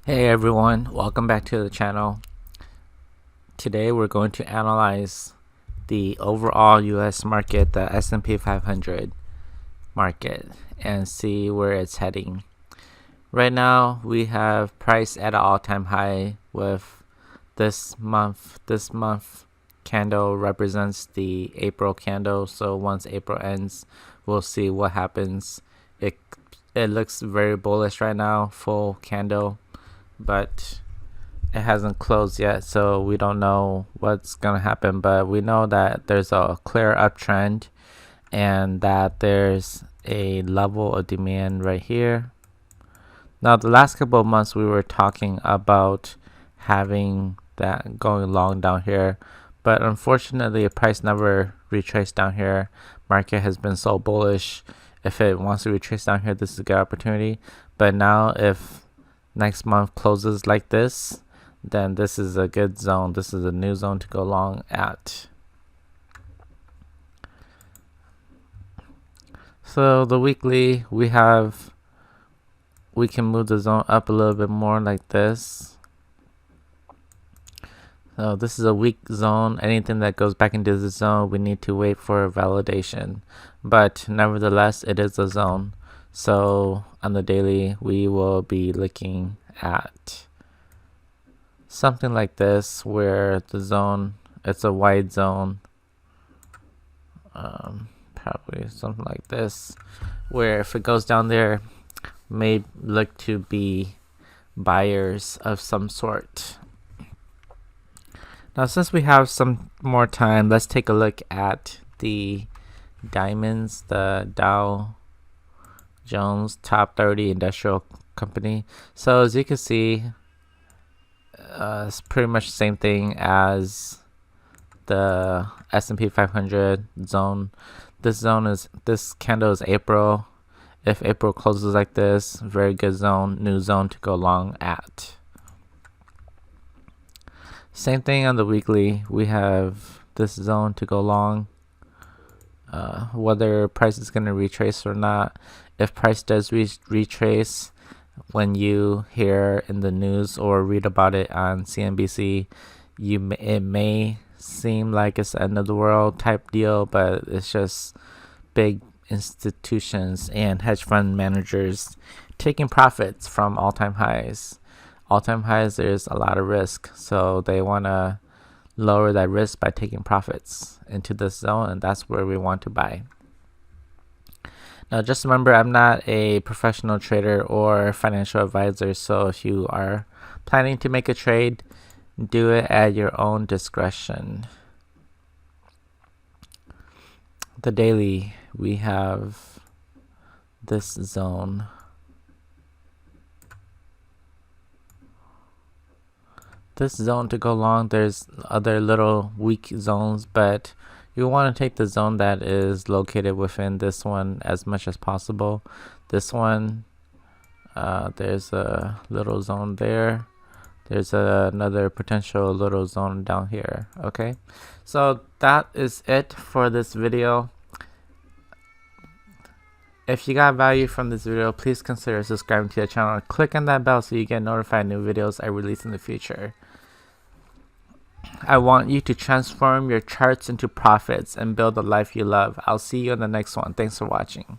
Hey everyone, welcome back to the channel. Today we're going to analyze the overall US market, the S&P 500 market, and see where it's heading. Right now we have price at an all-time high with this month candle represents the April candle, so once April ends we'll see what happens. It looks very bullish right now, full candle, but it hasn't closed yet, so we don't know what's gonna happen, but we know that there's a clear uptrend and that there's a level of demand right here. Now the last couple of months we were talking about having that going long down here, but unfortunately the price never retraced down here. Market has been so bullish. If it wants to retrace down here, this is a good opportunity, but now if next month closes like this, then this is a good zone. This is a new zone to go long at. So the weekly, we can move the zone up a little bit more like this. So this is a weak zone. Anything that goes back into the zone, we need to wait for validation, but nevertheless it is a zone. So on the daily we will be looking at something like this, where the zone, it's a wide zone, probably something like this, where if it goes down there may look to be buyers of some sort. Now since we have some more time, let's take a look at the diamonds, the Dow Jones Top 30 Industrial Company. So as you can see, it's pretty much the same thing as the S&P 500 zone. This candle is April. If April closes like this, very good zone, new zone to go long at. Same thing on the weekly. We have this zone to go long. Whether price is going to retrace or not. If price does retrace, when you hear in the news or read about it on CNBC, it may seem like it's the end of the world type deal, but it's just big institutions and hedge fund managers taking profits from all-time highs. All-time highs, there's a lot of risk, so they want to lower that risk by taking profits into this zone, and that's where we want to buy. Now just remember, I'm not a professional trader or financial advisor, so if you are planning to make a trade, do it at your own discretion. The daily, we have this zone. This zone to go long, there's other little weak zones, but you want to take the zone that is located within this one as much as possible. This one, there's a little zone there. There's another potential little zone down here. Okay, so that is it for this video. If you got value from this video, please consider subscribing to the channel and click on that bell so you get notified new videos I release in the future. I want you to transform your charts into profits and build the life you love. I'll see you in the next one. Thanks for watching.